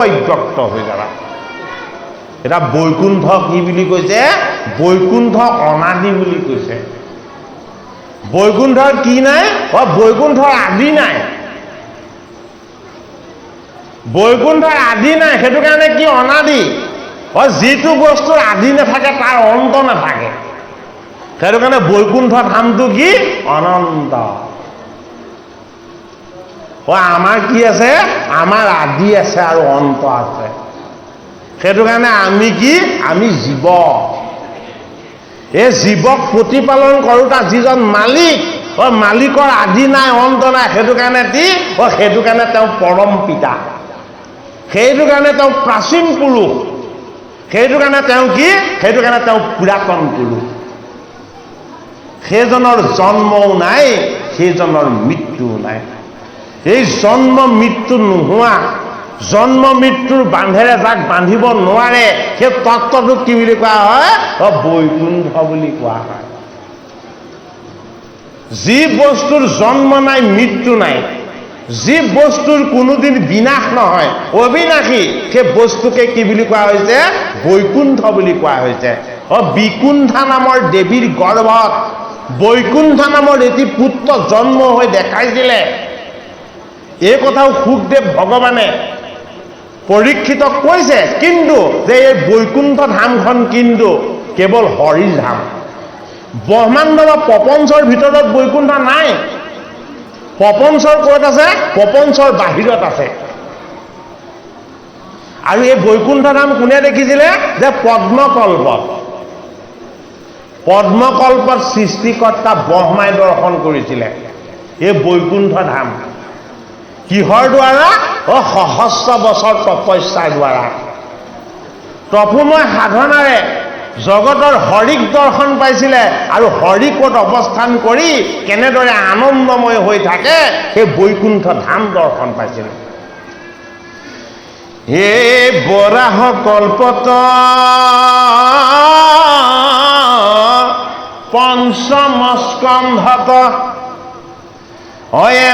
বিভক্ত হৈ যাবা। এটা বৈকুণ্ঠ কি বুলি কৈছে? বৈকুণ্ঠ অনাদি বুলি কৈছে। বৈকুণ্ঠৰ কি নাই? বৈকুণ্ঠৰ আদি নাই। বৈকুণ্ঠৰ আদি নাই, সেইটো কাৰণে কি অনাদি। যিটো বস্তুৰ আদি নাথাকে তাৰ অন্ত নাথাকে, সেইটো কাৰণে বৈকুণ্ঠ ধামটো কি? অনন্ত। আমাৰ কি আছে? আমাৰ আদি আছে আৰু অন্ত আছে। সেইটো কাৰণে আমি কি? আমি জীৱ। এই জীৱক প্ৰতিপালন কৰোঁতা যিজন মালিক, মালিকৰ আদি নাই অন্ত নাই, সেইটো কাৰণে কি? সেইটো কাৰণে তেওঁ পৰম পিতা, সেইটো কাৰণে তেওঁ প্ৰাচীন পুৰুষ, সেইটো কাৰণে তেওঁ কি? সেইটো কাৰণে তেওঁ পুৰাতন পুৰুষ। সেইজনৰ জন্মও নাই, সেইজনৰ মৃত্যুও নাই। এই জন্ম মৃত্যু নোহোৱা, জন্ম মৃত্যুৰ বান্ধেৰে যাক বান্ধিব নোৱাৰে, সেই তত্ত্বটোক কি বুলি কোৱা হয়? বৈকুণ্ঠ বুলি কোৱা হয়। যি বস্তুৰ জন্ম নাই, মৃত্যু নাই, যি বস্তুৰ কোনোদিন বিনাশ নহয়, অবিনাশী, সেই বস্তুকে কি বুলি কোৱা হৈছে? বৈকুণ্ঠ বুলি কোৱা হৈছে। বিকুণ্ঠা নামৰ দেৱীৰ গৰ্ভত বৈকুণ্ঠ নামৰ এটি পুত্ৰ জন্ম হৈ দেখাইছিলে। এই কথাও সুখদেৱ ভগৱানে পৰীক্ষিতক কৈছে, কিন্তু যে এই বৈকুণ্ঠ ধামখন কিন্তু কেৱল হৰিৰ ধাম। ব্ৰহ্মাণ্ড বা প্ৰপঞ্চৰ ভিতৰত বৈকুণ্ঠ নাই। প্ৰপঞ্চৰ ক'ত আছে? প্ৰপঞ্চৰ বাহিৰত আছে। আৰু এই বৈকুণ্ঠ ধাম কোনে দেখিছিলে? যে পদ্মকল্পত। পদ্মকল্পত সৃষ্টিকৰ্তা ব্ৰহ্মাই দৰ্শন কৰিছিলে এই বৈকুণ্ঠ ধাম। কিহৰ দ্বাৰা? সহস্ৰ বছৰ তপস্যাৰ দ্বাৰা। তপোময় সাধনাৰে জগতৰ হৰিক দৰ্শন পাইছিলে, আৰু হৰিকত অৱস্থান কৰি কেনেদৰে আনন্দময় হৈ থাকে সেই বৈকুণ্ঠ ধাম দৰ্শন পাইছিলে। হে বৰাহ কল্পত পঞ্চম স্কন্ধত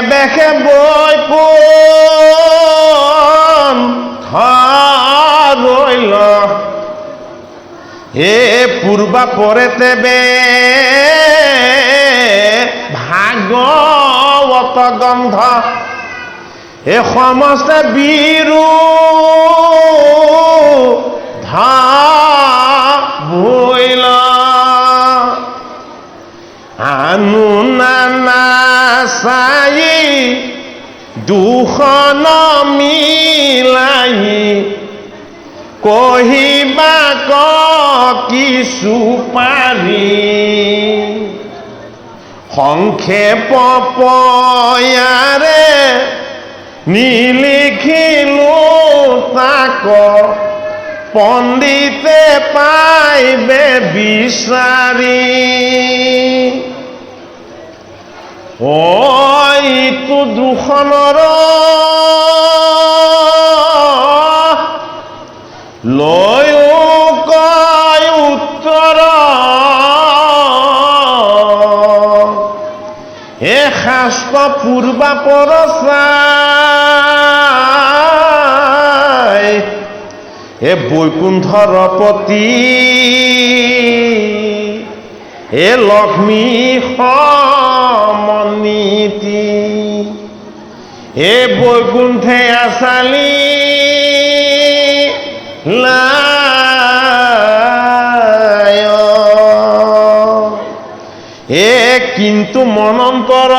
বেশে বৈকুণ্ঠ রইল, হে পূর্বা পরে তেবে ভাগবত গন্ধ, হে সমস্ত বীরু ধইল, আনু নানা চাই দুখন মিলাই কহিবা কিছু পাৰি, সংক্ষেপ পয়াৰে নিলিখিলো তাক, পণ্ডিতে পাইবে বিচাৰি। ইটো দুখনৰ লৈও কয় উত্তৰ, হে শাস্ত্ৰ পূৰ্বা পৰচাই, হে বৈকুণ্ঠৰ পতি, হে লক্ষ্মী সমনীতি, হে বৈকুণ্ঠে আচালি লায়, হে কিন্তু মনন্তৰ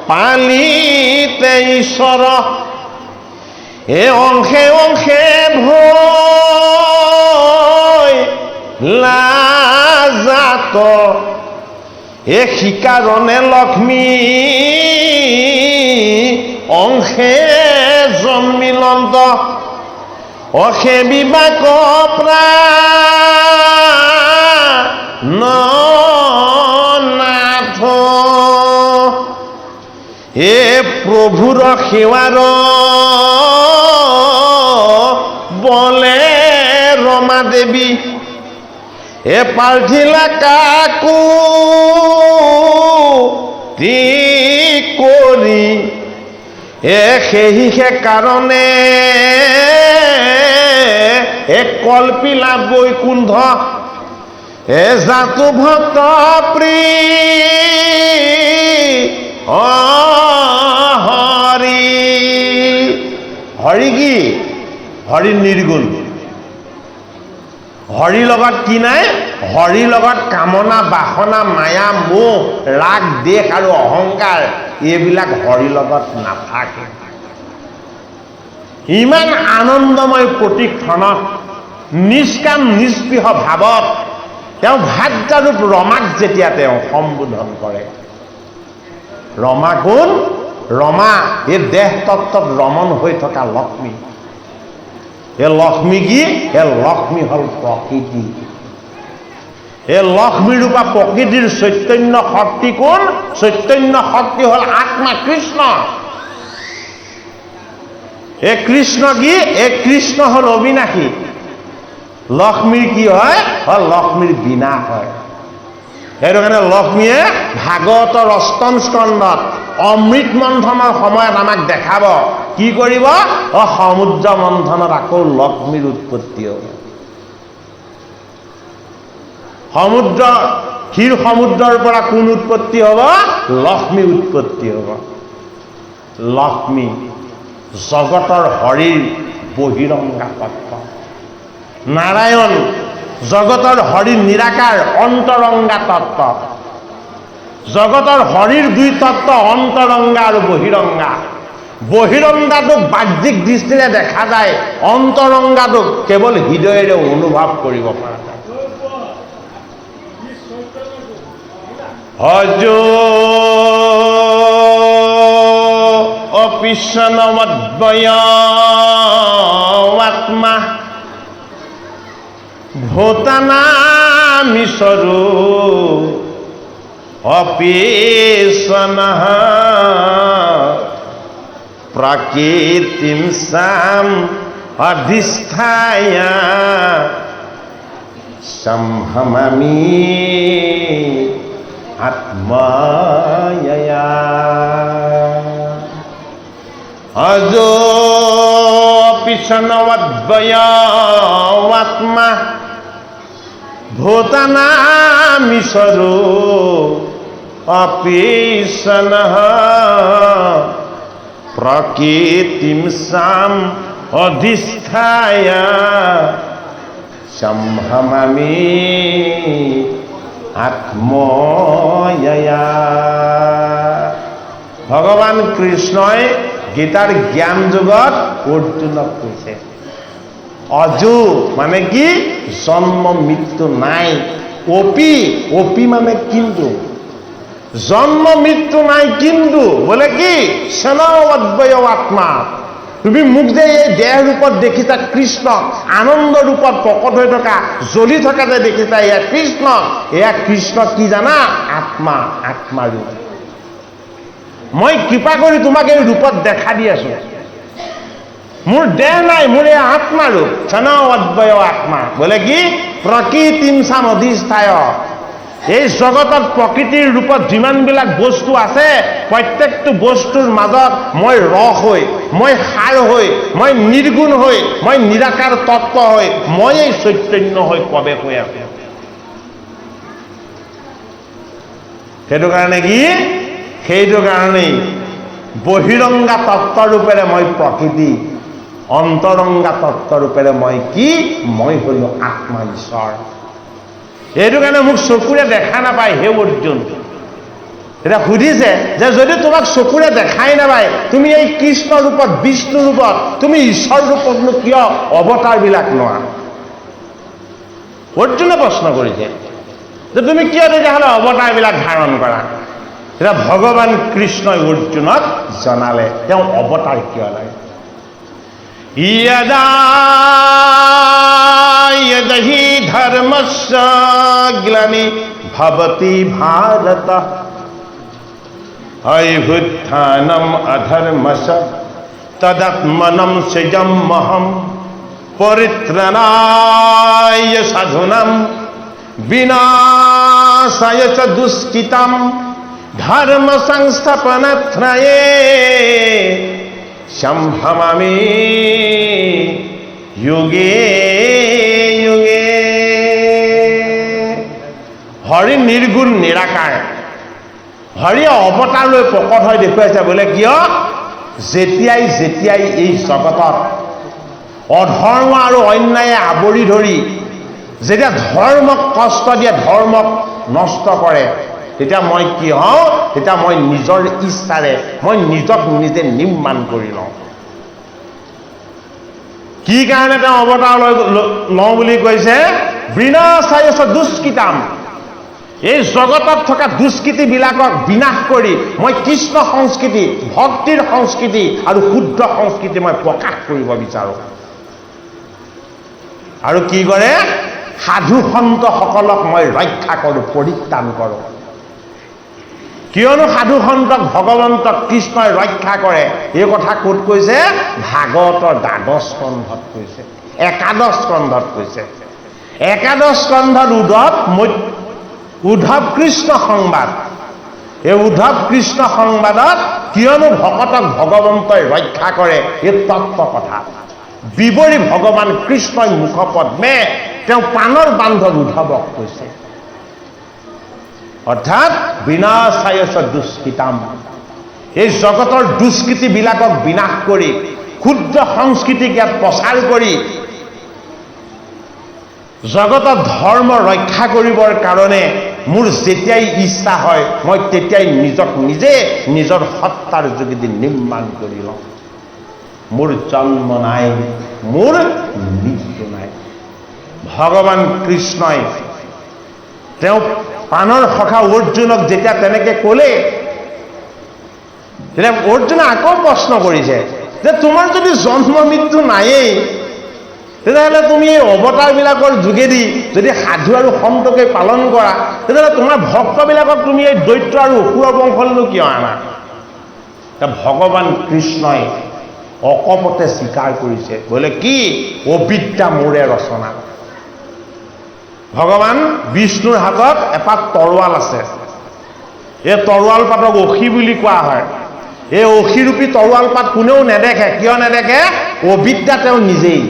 পালিতে ঈশ্বৰ, হে অংশে অংশে ভৈ লাজাত, হে শিকাৰণে লক্ষ্মী অংশে জন্মিলন্ত, অসে বিবাক প্ৰাণনাথ, হে প্ৰভুৰ সেৱাৰ বলে ৰমা দেৱী, হে পাৰ্থিলা কাকু কৰি, সেহিহে কাৰণে কল্পিলা বৈকুণ্ঠ জাতু ভক্ত হৰি। হৰি কি? হৰি নিৰ্গুণ। হৰিৰ লগত কি নাই? হৰিৰ লগত কামনা, বাসনা, মায়া, মোহ, ৰাগ, দেশ আৰু অহংকাৰ এইবিলাক হৰিৰ লগত নাথাকে। ইমান আনন্দময় প্ৰতিক্ষণত নিষ্কাম নিস্পৃহ ভাৱত তেওঁ ভাগ্যৰূপ ৰমাক যেতিয়া তেওঁ সম্বোধন কৰে, ৰমা কোন? ৰমা এই দেহ তত্ত্বত ৰমণ হৈ থকা লক্ষ্মী। এই লক্ষ্মী কি? এই লক্ষ্মী হল প্ৰকৃতি। এই লক্ষ্মী ৰূপা প্ৰকৃতিৰ চৈতন্য শক্তি কোন? চৈতন্য শক্তি হল আত্মা কৃষ্ণ। এই কৃষ্ণ কি? এই কৃষ্ণ হল অবিনাশী। লক্ষ্মীৰ কি হয়? লক্ষ্মীৰ বিনাশ হয়। সেইটো কাৰণে লক্ষ্মীয়ে ভাগৱতৰ অষ্টম স্কন্ধত অমৃত মন্থনৰ সময়ত আমাক দেখাব কি কৰিব? সমুদ্ৰ মন্থনত আকৌ লক্ষ্মীৰ উৎপত্তি হ'ব। সমুদ্ৰ, ক্ষীৰ সমুদ্ৰৰ পৰা কোন উৎপত্তি হ'ব? লক্ষ্মী উৎপত্তি হ'ব। লক্ষ্মী জগতৰ হৰিৰ বহিৰংগা তত্ত্ব। নাৰায়ণ জগতৰ হৰিৰ নিৰাকাৰ অন্তৰংগা তত্ত্ব। জগতৰ হৰিৰ দুই তত্ত্ব অন্তৰংগা আৰু বহিৰংগা। বহিৰংগাটোক বাহ্যিক দৃষ্টিৰে দেখা যায়, অন্তৰংগাটোক কেৱল হৃদয়েৰে অনুভৱ কৰিব পৰা যায়। হজ অপিশনমদ্বয় আত্মা ভূতানামিশরু অপিশনঃ প্রকৃতিম সাম অধিষ্ঠায় সম্ভমামি আত্মায়া। অজো পিছনবদ্বয় আত্মা ভূতানামিশরু অপিশনঃ প্রকৃতিম সাম অধিষ্ঠায় সম্ভমামি আত্ময়া। ভগৱান কৃষ্ণই গীতাৰ জ্ঞান যুগত অৰ্জুনক কৈছে, অজু মানে কি? জন্ম মৃত্যু নাই। অপি, অপি মানে কিন্তু। জন্ম মৃত্যু নাই কিন্তু বোলে কি? সনবদ্বয় আত্মা। তুমি মোক যে এই দেহ ৰূপত দেখিছা কৃষ্ণ, আনন্দ ৰূপত প্ৰকট হৈ থকা, জ্বলি থকা যে দেখিছা, এয়া কৃষ্ণ। এয়া কৃষ্ণ কি জানা? আত্মা, আত্মা ৰূপ। মই কৃপা কৰি তোমাক এই ৰূপত দেখা দি আছো। মোৰ দেহ নাই, মোৰ এই আত্মা ৰূপ। সনবদ্বয় আত্মা বোলে কি? প্ৰকৃতিম সাম অধিষ্ঠায়। এই জগতত প্ৰকৃতিৰ ৰূপত যিমানবিলাক বস্তু আছে, প্ৰত্যেকটো বস্তুৰ মাজত মই ৰস হৈ, মই সাৰ হৈ, মই নিৰ্গুণ হৈ, মই নিৰাকাৰ তত্ত্ব হৈ, মই এই চৈতন্য হৈ প্ৰৱেশ হৈ আছো। সেইটো কাৰণে কি? সেইটো কাৰণেই বহিৰংগা তত্ত্বৰূপেৰে মই প্ৰকৃতি, অন্তৰংগা তত্ত্বৰূপেৰে মই কি? মই হলো আত্মা ঈশ্বৰ। এইটো কাৰণে মোক চকুৰে দেখা নাপায় হে অৰ্জুন। এতিয়া সুধিছে যে যদি তোমাক চকুৰে দেখাই নাপায়, তুমি এই কৃষ্ণ ৰূপত, বিষ্ণু ৰূপত, তুমি ঈশ্বৰ ৰূপতনো কিয় অৱতাৰবিলাক লোৱা? অৰ্জুনে প্ৰশ্ন কৰিছে যে তুমি কিয় তেতিয়াহ'লে অৱতাৰবিলাক ধাৰণ কৰা? এতিয়া ভগৱান কৃষ্ণই অৰ্জুনক জনালে তেওঁ অৱতাৰ কিয় লাগে। ইয়দা यदहि धर्मस्य ग्लानि भवति भारत अभ्युत्थानम् अधर्मस्य तदात्मनं सृजाम्यहं परित्राणाय साधूनां विनाशाय च दुष्कृतां धर्म संस्थापनार्थाय সম্ভ্রমামি যুগে যুগে। হৰি নিৰ্গুণ নিৰাকাৰ, হৰি অৱতাৰ লৈ প্ৰকট হৈ দেখুৱাইছে বোলে কিয় যেতিয়াই যেতিয়াই এই জগতত অধৰ্ম আৰু অন্যায়ে আৱৰি ধৰি যেতিয়া ধৰ্মক কষ্ট দিয়ে, ধৰ্মক নষ্ট কৰে, তেতিয়া মই কি হওঁ, তেতিয়া মই নিজৰ ইচ্ছাৰে মই নিজক নিজে নিৰ্মাণ কৰি লওঁ। কি কাৰণে তেওঁ অৱতাৰ লওঁ বুলি কৈছে? বিনাশায় দুষ্কৃতাম, এই জগতত থকা দুষ্কৃতিবিলাকক বিনাশ কৰি মই কৃষ্ণ সংস্কৃতি, ভক্তিৰ সংস্কৃতি আৰু শুদ্ধ সংস্কৃতি মই প্ৰকাশ কৰিব বিচাৰোঁ। আৰু কি কৰে? সাধু সন্তসকলক মই ৰক্ষা কৰোঁ, পৰিত্ৰাণ কৰোঁ। কিয়নো সাধু সন্তক ভগৱন্তক কৃষ্ণই ৰক্ষা কৰে, এই কথা ক'ত কৈছে? ভাগৱতৰ দ্বাদশ স্কন্ধত কৈছে, একাদশ স্কন্ধত কৈছে। একাদশ স্কন্ধত উদ্ধৱ কৃষ্ণ সংবাদ, এই উদ্ধৱ কৃষ্ণ সংবাদত কিয়নো ভকতক ভগৱন্তই ৰক্ষা কৰে এই তত্ত্ব কথা বিৱৰি ভগৱান কৃষ্ণই মুখপদ্মে তেওঁ প্ৰাণৰ বান্ধৱ উদ্ধৱক কৈছে। অৰ্থাৎ বিনাশায় দুষ্কৃতাম, এই জগতৰ দুষ্কৃতিবিলাকক বিনাশ কৰি ক্ষুদ্ৰ সংস্কৃতিক ইয়াত প্ৰচাৰ কৰি জগতত ধৰ্ম ৰক্ষা কৰিবৰ কাৰণে মোৰ যেতিয়াই ইচ্ছা হয় মই তেতিয়াই নিজক নিজে নিজৰ সত্তাৰ যোগেদি নিৰ্মাণ কৰি লওঁ। মোৰ জন্ম নাই, মোৰ মৃত্যু নাই। ভগৱান কৃষ্ণই তেওঁ প্ৰাণৰ সখা অৰ্জুনক যেতিয়া তেনেকে ক'লে, তেতিয়া অৰ্জুনে আকৌ প্ৰশ্ন কৰিছে যে তোমাৰ যদি জন্ম মৃত্যু নায়েই, তেতিয়াহ'লে তুমি এই অৱতাৰবিলাকৰ যোগেদি যদি সাধু আৰু সন্তকে পালন কৰা, তেতিয়াহ'লে তোমাৰ ভক্তবিলাকক তুমি এই দৈত্য আৰু অসুৰ বংশলৈ কিয় আনা? ভগৱান কৃষ্ণই অকপতে স্বীকাৰ কৰিছে বোলে কি অবিদ্যা মোৰে ৰচনা। ভগৱান বিষ্ণুৰ হাতত এপাত তৰোৱাল আছে, এই তৰোৱাল পাতক অসি বুলি কোৱা হয়। এই অসিৰূপী তৰোৱাল পাত কোনেও নেদেখে। কিয় নেদেখে? অবিদ্যা তেওঁ নিজেই,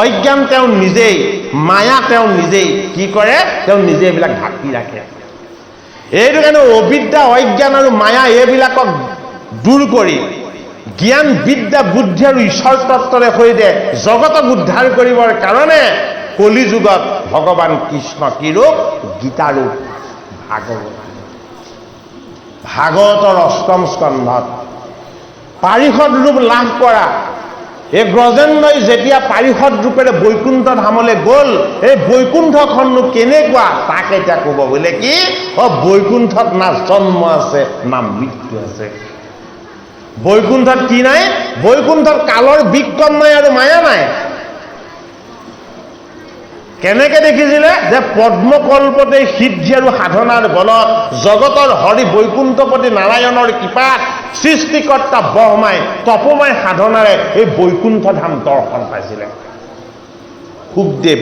অজ্ঞান তেওঁ নিজেই, মায়া তেওঁ নিজেই কি কৰে? তেওঁ নিজে এইবিলাক ঢাকি ৰাখে। এইটো কাৰণে অবিদ্যা, অজ্ঞান আৰু মায়া এইবিলাকক দূৰ কৰি জ্ঞান, বিদ্যা, বুদ্ধি আৰু ঈশ্বৰ তত্ত্বৰে সৈতে জগতক উদ্ধাৰ কৰিবৰ কাৰণে কলি যুগত ভগৱান কৃষ্ণ কি ৰূপ? গীতা ৰূপ, ভাগৱত। ভাগৱতৰ অষ্টম স্কন্ধত পাৰিষদ ৰূপ লাভ কৰা এই ব্ৰজেন্দ্ৰই যেতিয়া পাৰিষদ ৰূপেৰে বৈকুণ্ঠ ধামলৈ গ'ল, এই বৈকুণ্ঠখননো কেনেকুৱা তাক এতিয়া ক'ব বোলে কি বৈকুণ্ঠত না জন্ম আছে না মৃত্যু আছে। বৈকুণ্ঠত কি নাই? বৈকুণ্ঠত কালৰ বিক্ৰম নাই আৰু মায়া নাই। কেনেকে দেখিছিলে? যে পদ্মকল্পতে সিদ্ধি আৰু সাধনাৰ বলত জগতৰ হৰি বৈকুণ্ঠপতি নাৰায়ণৰ কৃপাত সৃষ্টিকৰ্তা ব্ৰহ্মাই তপময় সাধনাৰে এই বৈকুণ্ঠ ধাম দৰ্শন পাইছিলে। সুখদেৱ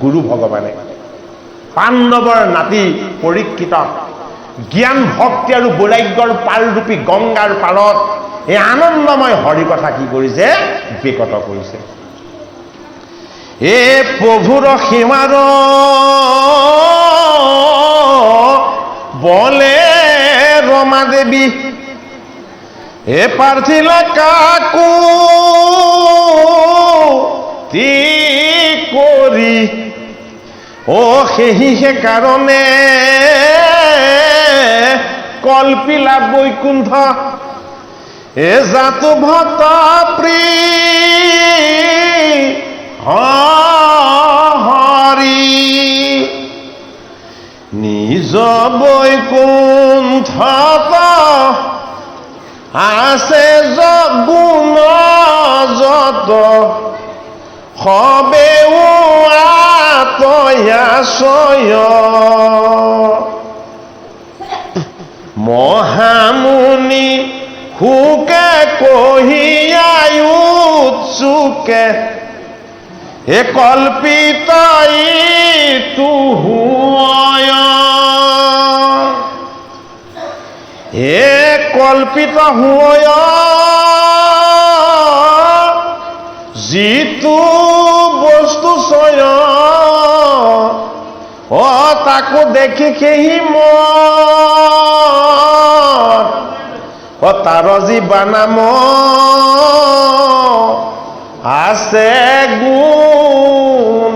গুৰু ভগৱানে পাণ্ডৱৰ নাতি পৰীক্ষিতক জ্ঞান, ভক্তি আৰু বৈৰাগ্যৰ পালৰূপী গংগাৰ পাৰত এই আনন্দময় হৰি কথা কি কৰিছে? বিকট কৰিছে। এ প্ৰভুৰ সীমাৰ বলে ৰমা দেৱী এ পাৰ্থিল কাকো তি কৰি ও সেই কাৰণে কল্পিলা বৈকুণ্ঠ এ জাতু ভক্ত প্ৰী হৰি নিজ বৈকুণ্ঠত আছে গুণ যত সবেও আতয়াশয় মহামুনি সুকে কহিয়ায়ু চুকে এ কল্পিত তুহুয় এ কল্পিত হুয় যিটো বস্তু স্বয়ং তাকো দেখি সেই মন তাৰ জীৱা নাম আছে গুণগাম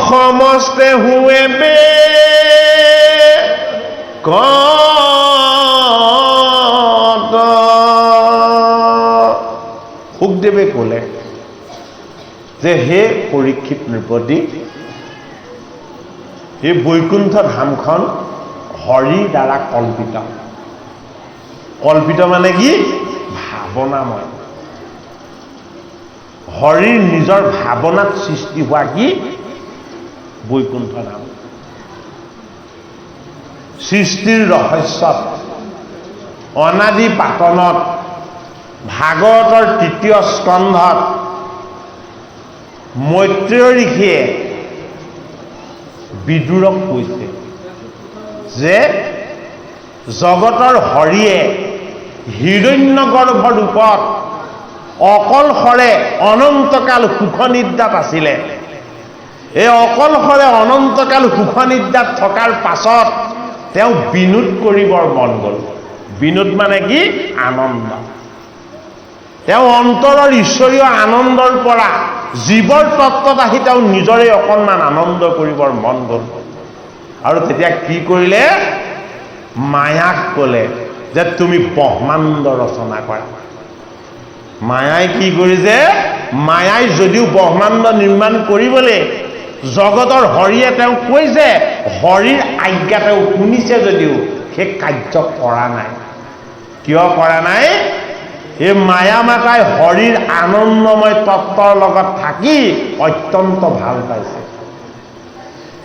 সমস্তে হুৱে বে সুখদেৱে ক'লে যে হে পৰীক্ষিত নৃপতি, এই বৈকুণ্ঠ ধামখন হৰিৰ দ্বাৰা কল্পিত। কল্পিত মানে কি? ভাৱনাময়। হৰিৰ নিজৰ ভাৱনাত সৃষ্টি হোৱা কি বৈকুণ্ঠ ধাম। সৃষ্টিৰ ৰহস্যত অনাদি পাতনত ভাগৱতৰ ৩য় স্কন্ধত মৈত্ৰেয় ঋষিয়ে বিদুৰক কৈছে যে জগতৰ হৰিয়ে হিৰণ্যগৰ্ভ ৰূপত অকলশৰে অনন্তকাল সুখনিদ্ৰাত আছিলে। এই অকলশৰে অনন্তকাল সুখনিদ্ৰাত থকাৰ পাছত তেওঁ বিনোদ কৰিবৰ মন গ'ল। বিনোদ মানে কি? আনন্দ। তেওঁ অন্তৰৰ ঈশ্বৰীয় আনন্দৰ পৰা জীৱৰ তত্ত্বত আহি তেওঁ নিজৰে অকণমান আনন্দ কৰিবৰ মন গ'ল। আৰু তেতিয়া কি কৰিলে? মায়াক ক'লে যে তুমি ব্ৰহ্মাণ্ড ৰচনা কৰা। মায়াই কি কৰিছে? মায়াই যদিও ব্ৰহ্মাণ্ড নিৰ্মাণ কৰিবলৈ জগতৰ হৰিয়ে তেওঁক কৈছে, হৰিৰ আজ্ঞা তেওঁ শুনিছে যদিও সেই কাৰ্য কৰা নাই। কিয় কৰা নাই? এই মায়া মাতাই হৰিৰ আনন্দময় তত্ত্বৰ লগত থাকি অত্যন্ত ভাল পাইছে।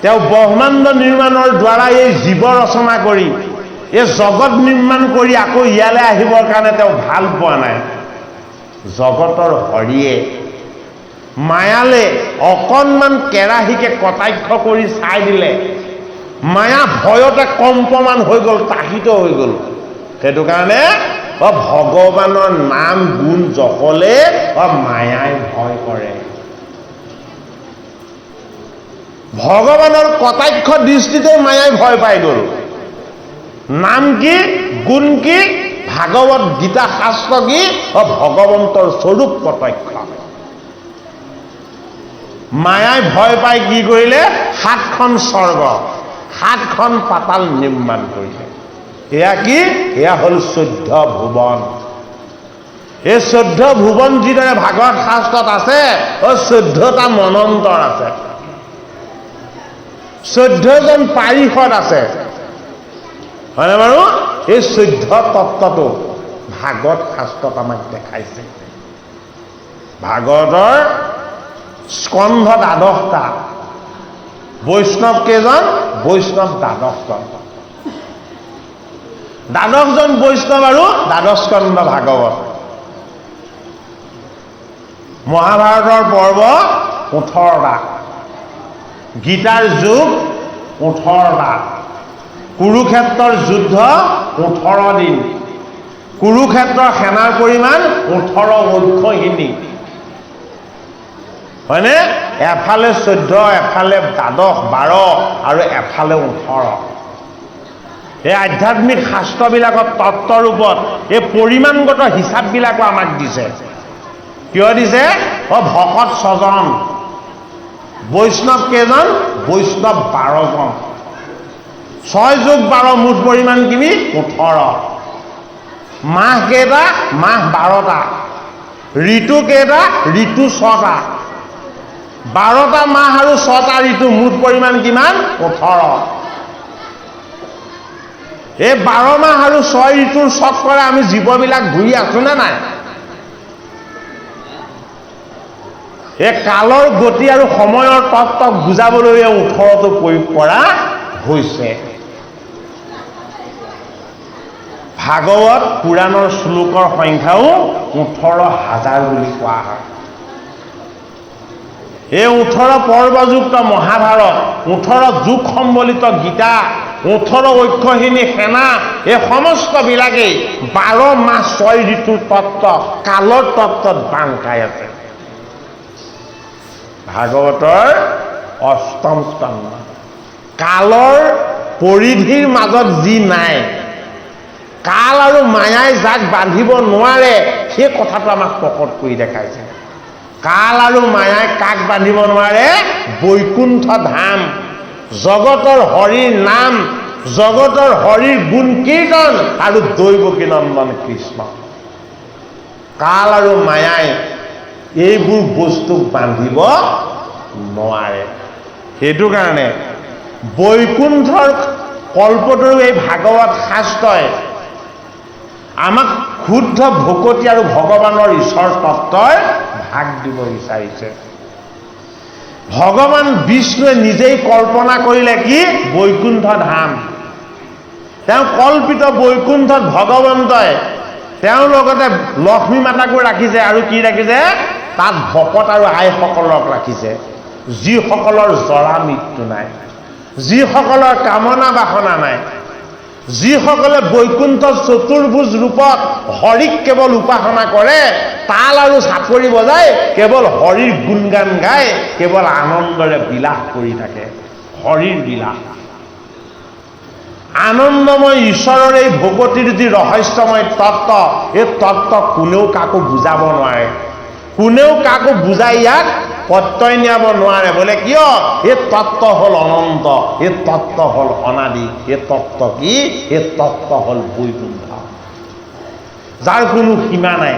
তেওঁ ব্ৰহ্মাণ্ড নিৰ্মাণৰ দ্বাৰা এই জীৱ ৰচনা কৰি এই জগত নিৰ্মাণ কৰি আকৌ ইয়ালৈ আহিবৰ কাৰণে তেওঁ ভাল পোৱা নাই। জগতৰ হৰিয়ে মায়ালে অকণমান কেৰাহীকে কটাক্ষ কৰি চাই দিলে। মায়া ভয়তে কম্পমান হৈ গ'ল, তাহিত হৈ গ'ল। সেইটো কাৰণে ভগৱানৰ নাম গুণ জপলে মায়াই ভয় কৰে। ভগৱানৰ কটাক্ষ দৃষ্টিতে মায়াই ভয় পাই গ'ল। নাম কি? গুণ কি? ভাগৱত গীতা শাস্ত্ৰ কি? ভগৱন্তৰ স্বৰূপ প্ৰত্যক্ষ। মায়াই ভয় পাই কি কৰিলে? 7খন স্বৰ্গ 7খন পাতাল নিৰ্মাণ কৰিলে। এয়া কি? এয়া হ'ল 14 ভুৱন। এই 14 ভুৱন যিদৰে ভাগৱত শাস্ত্ৰত আছে, 14টা মনন্তৰ আছে, 14জন পাৰিষদ আছে, হয়নে বাৰু? এই 14 তত্ত্বটো ভাগৱত শাস্ত্ৰত আমাক দেখাইছে। ভাগৱতৰ স্কন্ধ 12টা। বৈষ্ণৱ কেইজন? বৈষ্ণৱ 12জন। 12জন বৈষ্ণৱ আৰু 12 স্কন্ধ ভাগৱত। মহাভাৰতৰ পৰ্ব 18টা। গীতাৰ যুগ 18টা। কুৰুক্ষেত্ৰৰ যুদ্ধ 18 দিন। কুৰুক্ষেত্ৰৰ সেনাৰ পৰিমাণ 18 অক্ষৌহিণী। হয়নে? এফালে 14, এফালে 12, 12 আৰু এফালে 18। এই আধ্যাত্মিক শাস্ত্ৰবিলাকত তত্ত্বৰূপত এই পৰিমাণগত হিচাপবিলাকো আমাক দিছে। কিয় দিছে? ভকত 6জন। বৈষ্ণৱ কেইজন? বৈষ্ণৱ 12জন। 6 যোগ 12 মুঠ পৰিমাণ কিনি 18। মাহ কেইটা? মাহ 12টা। ঋতু কেইটা? ঋতু 6টা। 12টা মাহ আৰু 6টা ঋতু মুঠ পৰিমাণ কিমান? 18। এই 12 মাহ আৰু 6 ঋতুৰ চক্কৰে আমি জীৱবিলাক ঘূৰি আছো নে নাই? এই কালৰ গতি আৰু সময়ৰ তত্ত্বক বুজাবলৈ 18টো প্ৰয়োগ কৰা হৈছে। ভাগৱত পুৰাণৰ শ্লোকৰ সংখ্যাও 18,000 বুলি কোৱা হয়। এই 18 পৰ্বযুক্ত মহাভাৰত, 18 যুগ সম্বলিত গীতা, 18 অক্ষহীনী সেনা এই সমস্তবিলাকেই 12 মাহ 6 ঋতুৰ তত্ত্ব কালৰ তত্ত্বত বাং খাই আছে। ভাগৱতৰ 8ম স্কন্ধ কালৰ পৰিধিৰ মাজত যি নাই, কাল আৰু মায়াই যাক বান্ধিব নোৱাৰে সেই কথাটো আমাক প্ৰকট কৰি দেখাইছে। কাল আৰু মায়াই কাক বান্ধিব নোৱাৰে? বৈকুণ্ঠ ধাম, জগতৰ হৰিৰ নাম, জগতৰ হৰিৰ গুণ কীৰ্তন আৰু দৈৱকী নন্দন কৃষ্ণ। কাল আৰু মায়াই এইবোৰ বস্তুক বান্ধিব নোৱাৰে। সেইটো কাৰণে বৈকুণ্ঠৰ কল্পতৰু এই ভাগৱত শাস্ত্ৰই আমাক শুদ্ধ ভকতি আৰু ভগৱানৰ ঈশ্বৰ তত্ত্বৰ ভাগ দিব বিচাৰিছে। ভগৱান বিষ্ণুৱে নিজেই কল্পনা কৰিলে কি? বৈকুণ্ঠ ধাম। তেওঁ কল্পিত বৈকুণ্ঠত ভগৱন্তই তেওঁৰ লগতে লক্ষ্মী মাতাকো ৰাখিছে আৰু কি ৰাখিছে? তাত ভকত আৰু আইসকলক ৰাখিছে, যিসকলৰ জৰা মৃত্যু নাই, যিসকলৰ কামনা বাসনা নাই, যিসকলে বৈকুণ্ঠ চতুৰ্ভুজ ৰূপত হৰিক কেৱল উপাসনা কৰে, তাল আৰু চাপৰি বজাই কেৱল হৰিৰ গুণগান গাই কেৱল আনন্দৰে বিলাস কৰি থাকে। হৰিৰ বিলাস, আনন্দময় ঈশ্বৰৰ এই ভকতিৰ যি ৰহস্যময় তত্ত্ব, এই তত্ত্ব কোনেও কাকো বুজাব নোৱাৰে, কোনেও কাকো বুজাই ইয়াক প্ৰত্যয় নিয়াব নোৱাৰে। বোলে কিয়? এই তত্ত্ব হ'ল অনন্ত, এই তত্ত্ব হ'ল অনাদি। এই তত্ত্ব কি? এই তত্ত্ব হ'ল বৈকুণ্ঠ, যাৰ কোনো সীমা নাই।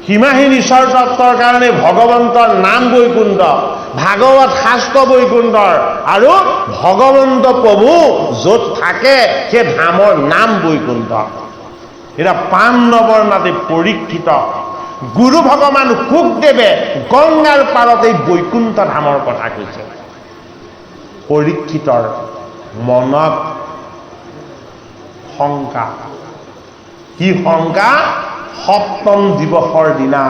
সীমাহীন ঈশ্বৰ তত্ত্বৰ কাৰণে ভগৱন্তৰ নাম বৈকুণ্ঠ, ভাগৱত শাস্ত্ৰ বৈকুণ্ঠৰ, আৰু ভগৱন্ত প্ৰভু য'ত থাকে সেই ধামৰ নাম বৈকুণ্ঠ। এতিয়া পাণ্ডৱৰ নাতি পৰীক্ষিত গুৰু ভগৱান শুকদেৱে গংগাৰ পাৰত এই বৈকুণ্ঠ ধামৰ কথা কৈছে। পৰীক্ষিতৰ মনত শংকা। কি শংকা? সপ্তম দিৱসৰ দিনা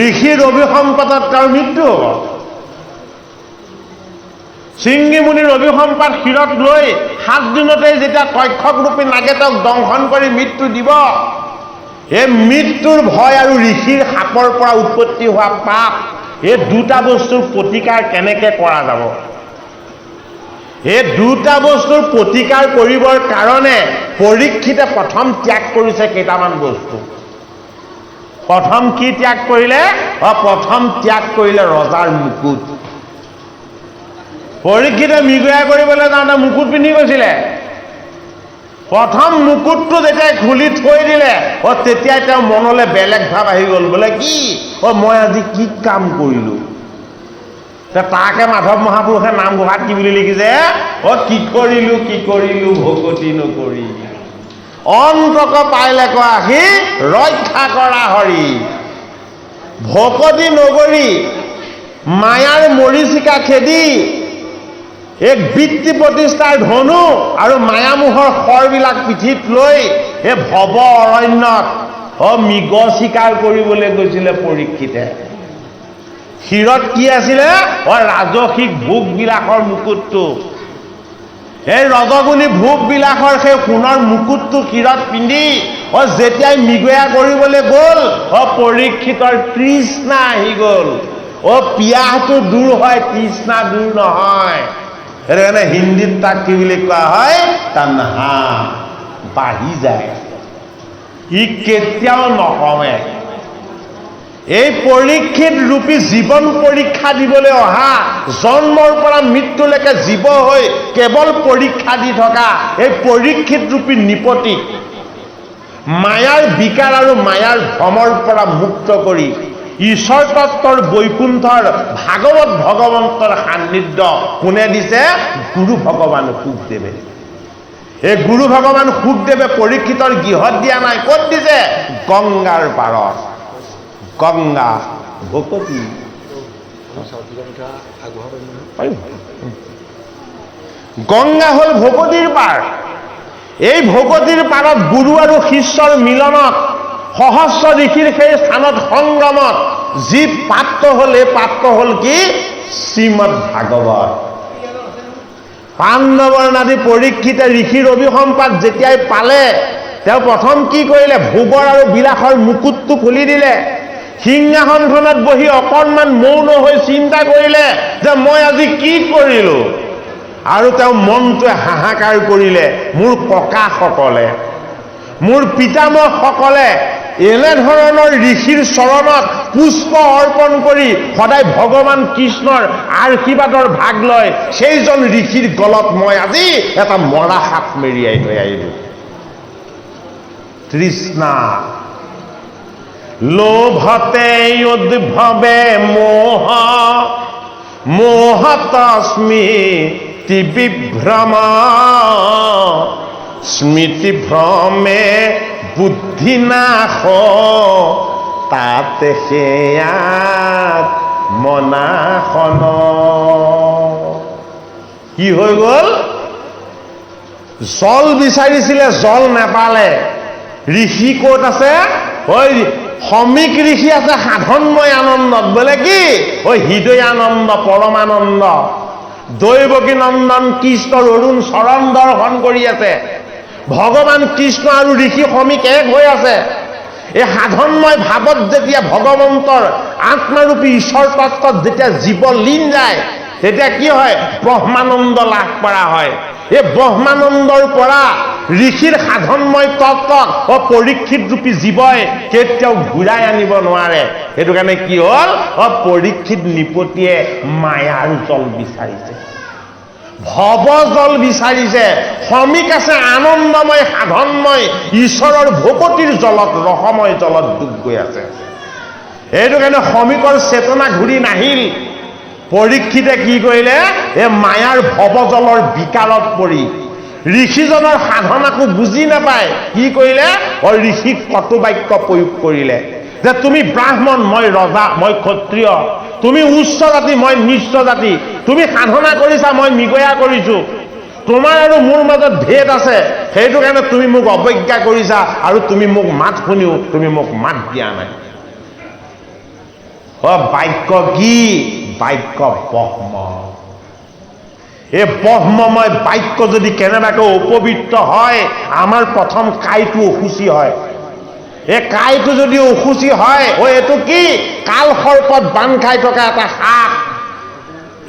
ঋষি ৰবি সম্পাদত তেওঁৰ মৃত্যু হ'ব। শৃংগী মুনি ৰবি সম্পাদ শিৰত লৈ 7 দিনতে যেতিয়া তক্ষক ৰূপী নাগে তেওঁক দংশন কৰি মৃত্যু দিব, এই মৃত্যুৰ ভয় আৰু ঋষিৰ সাপৰ পৰা উৎপত্তি হোৱা পাপ, এই দুটা বস্তুৰ প্ৰতিকাৰ কেনেকৈ কৰা যাব? এই দুটা বস্তুৰ প্ৰতিকাৰ কৰিবৰ কাৰণে পৰীক্ষিতে প্ৰথম ত্যাগ কৰিছে কেইটামান বস্তু। প্ৰথম কি ত্যাগ কৰিলে? প্ৰথম ত্যাগ কৰিলে ৰজাৰ মুকুট। পৰীক্ষিতে মৃগয়া কৰিবলৈ যাওঁতে মুকুট পিন্ধি গৈছিলে। প্ৰথম মুকুটটো যেতিয়া খুলি থৈ দিলে, তেতিয়াই তেওঁ মনলৈ বেলেগ ভাৱ আহি গ'ল। বোলে কি? মই আজি কি কাম কৰিলোঁ? তাকে মাধৱ মহাপুৰুষে নামঘোষাত কি বুলি লিখিছে? কি কৰিলোঁ ভকতি নকৰি, অন্তক পাইলে আহি ৰক্ষা কৰা হৰি। ভকতি নগৰী মায়াৰ মৰিচিকা খেদি এক বৃত্তি প্ৰতিষ্ঠাৰ ধনু আৰু মায়ামোহৰ শৰবিলাক পিঠিত লৈ এই ভৱ অৰণ্যত মৃগ চিকাৰ কৰিবলৈ গৈছিলে পৰীক্ষিতে। শিৰত কি আছিলে? ৰাজসিক ভোগবিলাসৰ মুকুটটো। এই ৰজগুণী ভোগবিলাসৰ সেই সোণৰ মুকুটটো শিৰত পিন্ধি যেতিয়াই মৃগয়া কৰিবলৈ গ'ল, পৰীক্ষিতৰ তৃষ্ণা আহি গ'ল। পিয়াহটো দূৰ হয়, তৃষ্ণা দূৰ নহয়। সেইটো কাৰণে হিন্দীত তাক কি বুলি কোৱা হয়? তানহা, বাঢ়ি যায়, ই কেতিয়াও নকমে। এই পৰীক্ষিত ৰূপী জীৱন পৰীক্ষা দিবলৈ অহা, জন্মৰ পৰা মৃত্যুলৈকে জীৱ হৈ কেৱল পৰীক্ষা দি থকা এই পৰীক্ষিত ৰূপী নিপতিক মায়াৰ বিকাৰ আৰু মায়াৰ ভ্ৰমৰ পৰা মুক্ত কৰি ঈশ্বৰ তত্ত্বৰ বৈকুণ্ঠৰ ভাগৱত ভগৱন্তৰ সান্নিধ্য কোনে দিছে? গুৰু ভগৱান শুকদেৱে। এই গুৰু ভগৱান শুকদেৱে পৰীক্ষিতৰ গৃহত দিয়া নাই। ক'ত দিছে? গংগাৰ পাৰত। গংগা ভকতি, গংগা হ'ল ভকতিৰ পাৰ। এই ভকতিৰ পাৰত গুৰু আৰু শিষ্যৰ মিলনত, সহস্ৰ ঋষিৰ সেই স্থানত সংগমত যি পাত্ৰ হ'ল, এই পাত্ৰ হ'ল কি? শ্ৰীমদ ভাগৱত। পাণ্ডৱৰ নাতি পৰীক্ষিতে ঋষিৰ অভিসম্পাদ যেতিয়াই পালে তেওঁ প্ৰথম কি কৰিলে, ভোগৰ আৰু বিলাসৰ মুকুটটো খুলি দিলে। সিংহাসনখনত বহি অকণমান মৌন হৈ চিন্তা কৰিলে যে মই আজি কি কৰিলো, আৰু তেওঁ মনটোৱে হাহাকাৰ কৰিলে, মোৰ ককাসকলে, মোৰ পিতামহসকলে এনেধৰণৰ ঋষিৰ চৰণত পুষ্প অৰ্পণ কৰি সদায় ভগৱান কৃষ্ণৰ আশীৰ্বাদৰ ভাগ লয়, সেইজন ঋষিৰ গলত মই আজি এটা মৰা সাপ মেৰিয়াই থৈ আহিলো। তৃষ্ণা লোভতে উদ্ভৱে মোহ, মোহত স্মৃতি বিভ্ৰম, স্মৃতি ভ্ৰমে বুদ্ধি নাশ, তাতে সেয়াত মনাসন। কি হৈ গল, জল বিচাৰিছিলে, জল নাপালে। ঋষি ক'ত আছে, ঐ সমীক ঋষি আছে সাধনময় আনন্দত, বোলে কি ঐ হৃদয়ানন্দ পৰমানন্দ দৈৱকী নন্দন কৃষ্ণৰ অৰুণ চৰণ দৰ্শন কৰি আছে। ভগৱান কৃষ্ণ আৰু ঋষি সমীক এক হৈ আছে। এই সাধনময় ভাৱত যেতিয়া ভগৱন্তৰ আত্মাৰূপী ঈশ্বৰ তত্ত্বত যেতিয়া জীৱ লীন যায়, তেতিয়া কি হয়, ব্ৰহ্মানন্দ লাভ কৰা হয়। এই ব্ৰহ্মানন্দৰ পৰা ঋষিৰ সাধনময় তত্ত্বক পৰীক্ষিত ৰূপী জীৱই কেতিয়াও ঘূৰাই আনিব নোৱাৰে। সেইটো কাৰণে কি হ'ল, পৰীক্ষিত নিপতিয়ে মায়াৰ জল বিচাৰিছে, ভৱ জল বিচাৰিছে। সমীক আছে আনন্দময় সাধনময় ঈশ্বৰৰ ভকতিৰ জলত, ৰসময় জলত ডুব গৈ আছে। সেইটো কাৰণে সমীকৰ চেতনা ঘূৰি নাহিল। পৰীক্ষিতে কি কৰিলে, এই মায়াৰ ভৱজলৰ বিকাৰত পৰি ঋষিজনৰ সাধনাকো বুজি নাপায় কি কৰিলে, ঋষিক কটু বাক্য প্ৰয়োগ কৰিলে যে তুমি ব্ৰাহ্মণ, মই ৰজা, মই ক্ষত্ৰিয়, তুমি উচ্চ জাতি, মই নিচ্চ জাতি, তুমি সাধনা কৰিছা, মই মৃগয়া কৰিছো, তোমাৰ আৰু মোৰ মাজত ভেদ আছে, সেইটো কাৰণে তুমি মোক অৱজ্ঞা কৰিছা, আৰু তুমি মোক মাত শুনিও তুমি মোক মাত দিয়া নাই। বাক্য কি, বাক্য ব্ৰহ্ম। এই ব্ৰহ্মময় বাক্য যদি কেনেবাকৈ অপবিত্ৰ হয়, আমাৰ প্ৰথম কাইটো অসুচি হয়। এই কাইটো যদি অসুচি হয়, এইটো কি, কাল সৰ্পত বান্ধ খাই থকা এটা সাপ।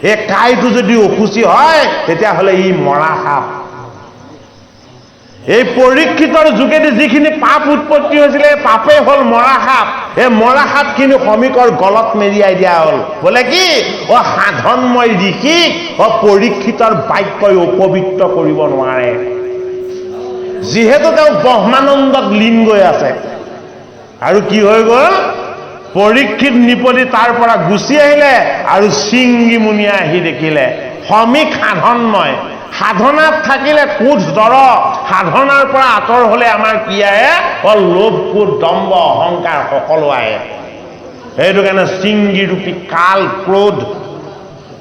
এই কাইটো যদি অসুচি হয়, তেতিয়াহ'লে ই মৰা সাপ। এই পৰীক্ষিতৰ যোগেদি যিখিনি পাপ উৎপত্তি হৈছিলে, পাপেই হ'ল মৰা সাপ। এই মৰা সাপখিনি সমীকৰ গলত মেৰিয়াই দিয়া হ'ল। বোলে কি, সাধনময় ঋষিক পৰীক্ষিতৰ বাক্যই অপবিত্ৰ কৰিব নোৱাৰে, যিহেতু তেওঁ ব্ৰহ্মানন্দত লীন গৈ আছে। আৰু কি হৈ গ'ল, পৰীক্ষিত নিপতি তাৰ পৰা গুচি আহিলে, আৰু শৃংগী মুনিয়ে আহি দেখিলে সমীক সাধনময়, সাধনাত থাকিলে কোচ দৰ, সাধনাৰ পৰা আঁতৰ হলে আমাৰ কি আহে, লোভ ক্ৰোধ দম্ভ অহংকাৰ সকলো আহে। সেইটো কাৰণে শৃংগীৰূপী কাল ক্ৰোধ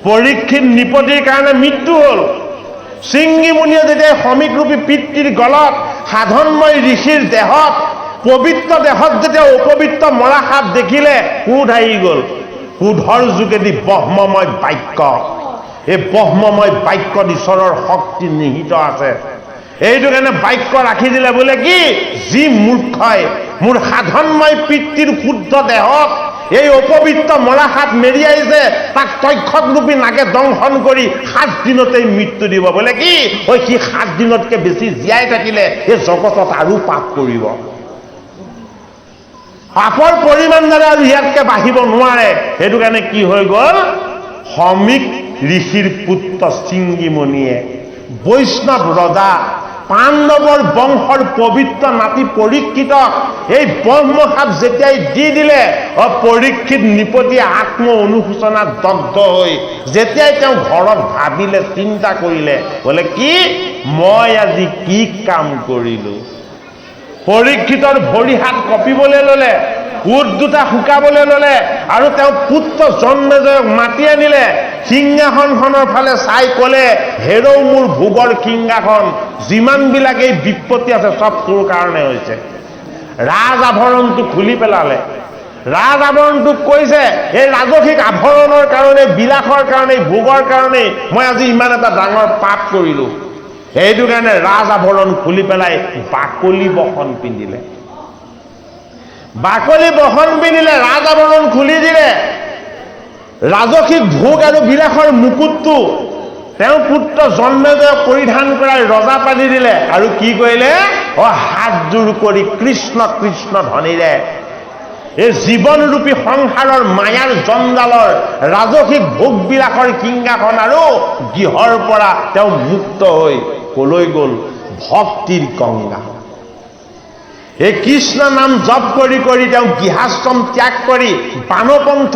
পৰীক্ষিত নিপতিৰ কাৰণে মৃত্যু হ'ল। শৃংগী মুনিয়ে যেতিয়া সমীকৰূপী পিতৃৰ গলত, সাধনময় ঋষিৰ দেহত, পবিত্ৰ দেহত যেতিয়া অপবিত্ৰ মৰা সাপ দেখিলে, ক্ৰোধ আহি গ'ল। ক্ৰোধৰ যোগেদি ব্ৰহ্মময় বাক্য, এই ব্ৰহ্মময় বাক্যত ঈশ্বৰৰ শক্তি নিহিত আছে। এইটো কাৰণে বাক্য ৰাখি দিলে, বোলে কি, যি মূৰ্খই মোৰ সাধনময় পিতৃৰ শুদ্ধ দেহত এই অপবিত্ৰ মৰা সাপ মেৰিয়াইছে, তাক তক্ষক ৰূপী নাগে দংশন কৰি 7 দিনতেই মৃত্যু দিব। বোলে কি, সি 7 দিনতকে বেছি জীয়াই থাকিলে এই জগতত আৰু পাপ কৰিব, পাপৰ পৰিমাণ দ্বাৰা আৰু ইয়াতকে বাঢ়িব নোৱাৰে। সেইটো কাৰণে কি হৈ গ'ল, সমীক ঋষিৰ পুত্ৰ শৃংগী মুনিয়ে বৈষ্ণৱ ৰজা পাণ্ডৱৰ বংশৰ পবিত্ৰ নাতি পৰীক্ষিতক এই ব্ৰহ্মসাপ যেতিয়াই দি দিলে, পৰীক্ষিত নিপতিয়ে আত্ম অনুশোচনাত দগ্ধ হৈ যেতিয়াই তেওঁ ঘৰত ভাবিলে, চিন্তা কৰিলে, বোলে কি, মই আজি কি কাম কৰিলো। পৰীক্ষিতৰ ভৰি হাত কঁপিবলৈ ললে, ওঠ দুটা শুকাবলৈ ললে, আৰু তেওঁ পুত্ৰ জন্মেজয়ক মাতি আনিলে। সিংহাসনখনৰ ফালে চাই কলে, হেৰৌ মোৰ ভোগৰ সিংহাসন, যিমানবিলাক এই বিপত্তি আছে চব তোৰ কাৰণে হৈছে। ৰাজ আভৰণটো খুলি পেলালে, ৰাজ আৱৰণটোক কৈছে এই ৰাজসিক আভৰণৰ কাৰণে, বিলাসৰ কাৰণে, ভোগৰ কাৰণে মই আজি ইমান এটা ডাঙৰ পাপ কৰিলো। সেইটো কাৰণে ৰাজ আভৰণ খুলি পেলাই বাকলি বসন পিন্ধিলে। বাকলি বসন পিন্ধিলে, ৰাজ আৱৰণ খুলি দিলে। ৰাজসিক ভোগ আৰু বিলাসৰ মুকুটটো তেওঁ পুত্ৰ জন্মেজয়ক পৰিধান কৰাই ৰজা পাতি দিলে। আৰু কি কৰিলে? হাতযোৰ কৰি কৃষ্ণ কৃষ্ণ ধ্বনিৰে এই জীৱনৰূপী সংসাৰৰ মায়াৰ জঞ্জালৰ ৰাজসিক ভোগবিলাকৰ কিংগাখন আৰু গৃহৰ পৰা তেওঁ মুক্ত হৈ কলৈ গ'ল? ভক্তিৰ গংগা। এই কৃষ্ণ নাম জপ কৰি কৰি তেওঁ গৃহাশ্ৰম ত্যাগ কৰি বানপন্থ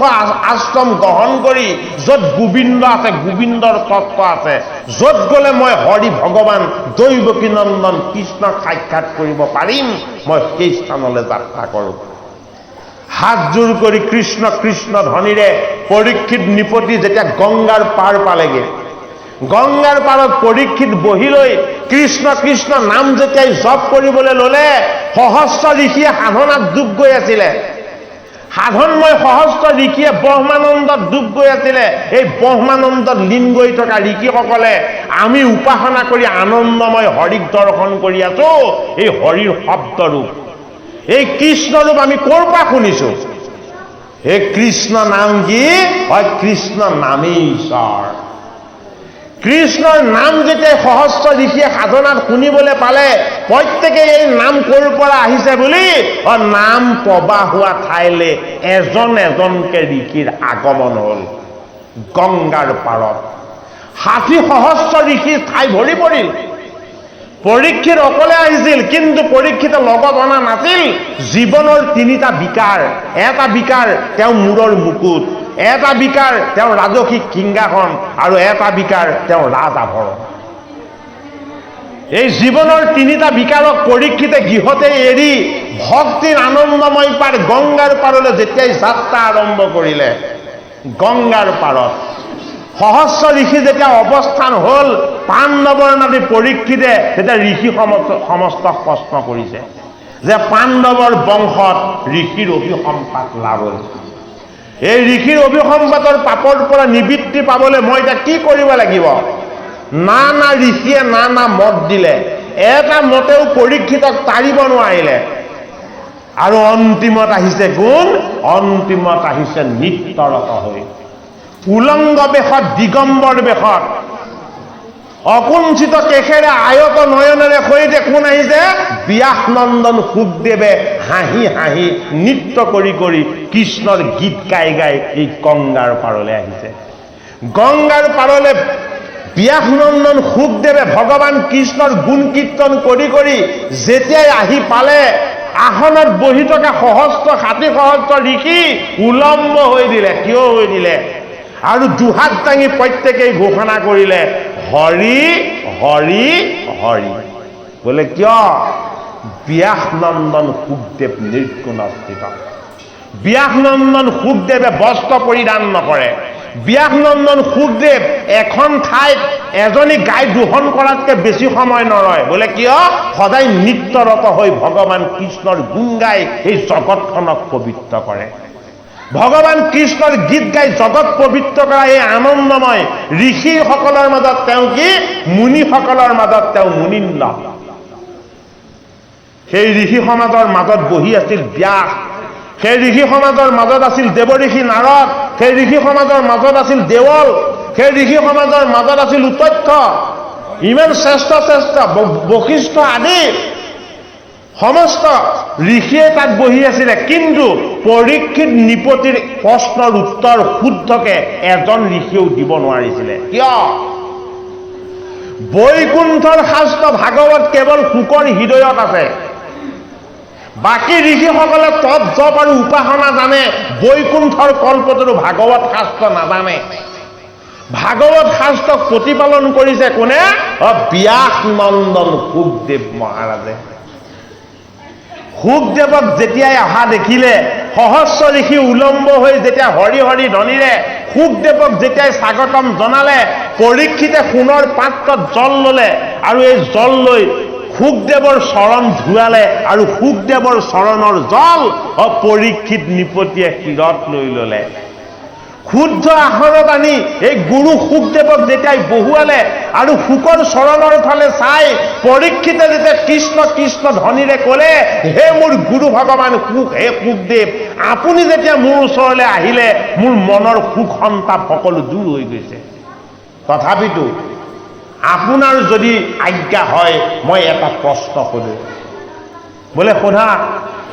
আশ্ৰম গ্ৰহণ কৰি য'ত গোবিন্দ আছে, গোবিন্দৰ তত্ত্ব আছে, য'ত গ'লে মই হৰি ভগৱান দৈৱকী নন্দন কৃষ্ণক সাক্ষাৎ কৰিব পাৰিম, মই সেই স্থানলৈ যাত্ৰা কৰোঁ। হাতযোৰ কৰি কৃষ্ণ কৃষ্ণ ধ্বনিৰে পৰীক্ষিত নৃপতি যেতিয়া গংগাৰ পাৰ পালেগে, গংগাৰ পাৰত পৰীক্ষিত বহি লৈ কৃষ্ণ কৃষ্ণ নাম যেতিয়াই জপ কৰিবলৈ ললে, সহস্ৰ ঋষিয়ে সাধনাত ডুব গৈ আছিলে। সাধনময় সহস্ৰ ঋষিয়ে ব্ৰহ্মানন্দত ডুব গৈ আছিলে। এই ব্ৰহ্মানন্দত লীন গৈ থকা ঋষিসকলে আমি উপাসনা কৰি আনন্দময় হৰিক দৰ্শন কৰি আছো। এই হৰিৰ শব্দৰূপ, এই কৃষ্ণৰূপ আমি ক'ৰ পৰা শুনিছো? এই কৃষ্ণ নাম কি হয়? কৃষ্ণ নামেই ঈশ্বৰ। কৃষ্ণৰ নাম যেতিয়া সহস্ৰ ঋষিয়ে সাধনাত শুনিবলৈ পালে, প্ৰত্যেকে এই নাম ক'ৰ পৰা আহিছে বুলি নাম প্ৰবাহ হোৱা ঠাইলৈ এজন এজনকে ঋষিৰ আগমন হ'ল। গংগাৰ পাৰত ৬০ সহস্ৰ ঋষিৰ ঠাই ভৰি পৰিল। পৰীক্ষিত অকলে আহিছিল, কিন্তু পৰীক্ষিতে লগত অনা নাছিল জীৱনৰ তিনিটা বিকাৰ। এটা বিকাৰ তেওঁ মূৰৰ মুকুট, এটা বিকাৰ তেওঁ ৰাজসিক কিংগাখন, আৰু এটা বিকাৰ তেওঁ ৰাজ আভৰণ। এই জীৱনৰ তিনিটা বিকাৰক পৰীক্ষিতে গৃহতে এৰি ভক্তিৰ আনন্দময় পাৰ গংগাৰ পাৰলৈ যেতিয়াই যাত্ৰা আৰম্ভ কৰিলে, গংগাৰ পাৰত সহস্ৰ ঋষি যেতিয়া অৱস্থান হ'ল, পাণ্ডৱৰ নামে পৰীক্ষিতে তেতিয়া ঋষি সমস্তক প্ৰশ্ন কৰিছে যে পাণ্ডৱৰ বংশত ঋষিৰ অভিসম্পাত লাভ হ'ল। এই ঋষিৰ অভিসম্পাতৰ পাপৰ পৰা নিবৃত্তি পাবলৈ মই এতিয়া কি কৰিব লাগিব? নানা ঋষিয়ে নানা মত দিলে, এটা মতেও পৰীক্ষিতক তাৰিব নোৱাৰিলে। আৰু অন্তিমত আহিছে কোন? অন্তিমত আহিছে নিত্যৰত হৈ উলংগ বেশত, দিগম্বৰ বেশত, অকুঞ্চিত কেশেৰে আয়ত নয়নেৰে সৈতে কোন আহিছে? ব্যাস নন্দন শুকদেৱে হাঁহি হাঁহি নৃত্য কৰি কৰি কৃষ্ণৰ গীত গাই গাই এই গংগাৰ পাৰলৈ আহিছে। গংগাৰ পাৰলৈ ব্যাস নন্দন শুকদেৱে ভগৱান কৃষ্ণৰ গুণ কীৰ্তন কৰি কৰি যেতিয়াই আহি পালে, আসনত বহি থকা ৬০ সহস্ৰ ঋষি উলম্ব হৈ দিলে, থিয় হৈ দিলে, আৰু দুহাত দাঙি প্ৰত্যেকেই ঘোষণা কৰিলে হৰি হৰি হৰি। বোলে কিয়? ব্যাস নন্দন শুকদেৱ নিৰ্গুণ স্থিত। ব্যাস নন্দন শুকদেৱে বস্ত্ৰ পৰিধান নকৰে। ব্যাস নন্দন শুকদেৱ এখন ঠাইত এজনী গাই দোহন কৰাতকৈ বেছি সময় নৰয়। বোলে কিয়? সদায় নিত্যৰত হৈ ভগৱান কৃষ্ণৰ গুণ গাই এই জগতখনক পবিত্ৰ কৰে। ভগৱান কৃষ্ণৰ গীত গাই জগত পবিত্ৰ কৰা এই আনন্দময় ঋষিসকলৰ মাজত তেওঁ কি? মুনিসকলৰ মাজত তেওঁ মুনিন্দ। সেই ঋষি সমাজৰ মাজত বহি আছিল ব্যাস, সেই ঋষি সমাজৰ মাজত আছিল দেৱ ঋষি নাৰদ, সেই ঋষি সমাজৰ মাজত আছিল দেৱল, সেই ঋষি সমাজৰ মাজত আছিল উতথ্য, ইমান শ্ৰেষ্ঠ শ্ৰেষ্ঠ বশিষ্ঠ আদি সমস্ত ঋষিয়ে তাত বহি আছিলে। কিন্তু পৰীক্ষিত নৃপতিৰ প্ৰশ্নৰ উত্তৰ শুদ্ধকে এজন ঋষিয়েও দিব নোৱাৰিছিলে। কিয়? বৈকুণ্ঠৰ শাস্ত্ৰ ভাগৱত কেৱল শুকৰ হৃদয়ত আছে। বাকী ঋষিসকলে তপ জপ আৰু উপাসনা জানে, বৈকুণ্ঠৰ কল্পতৰু ভাগৱত শাস্ত্ৰ নাজানে। ভাগৱত শাস্ত্ৰক প্ৰতিপালন কৰিছে কোনে? ব্যাস নন্দন শুকদেৱ মহাৰাজে। শুকদেৱক যেতিয়াই অহা দেখিলে, সহস্ৰ ঋষি উলম্ব হৈ যেতিয়া হৰি হৰি ধ্বনিৰে শুকদেৱক যেতিয়াই স্বাগতম জনালে, পৰীক্ষিতে সোণৰ পাত্ৰত জল ললে, আৰু এই জল লৈ সুখদেৱৰ চৰণ ধুৱালে আৰু সুখদেৱৰ চৰণৰ জল পৰীক্ষিত নিপতিয়ে শিৰত লৈ ললে। শুদ্ধ আসনত আনি এই গুৰু সুখদেৱক যেতিয়াই বহুৱালে আৰু সুকৰ চৰণৰ ফালে চাই পৰীক্ষিতে যেতিয়া কৃষ্ণ কৃষ্ণ ধ্বনিৰে ক'লে, হে মোৰ গুৰু ভগৱান সুখ, হে সুখদেৱ, আপুনি যেতিয়া মোৰ ওচৰলৈ আহিলে মোৰ মনৰ সুখ সন্তাপ সকলো দূৰ হৈ গৈছে। তথাপিতো আপোনাৰ যদি আজ্ঞা হয় মই এটা প্ৰশ্ন সোধো। বোলে সোধা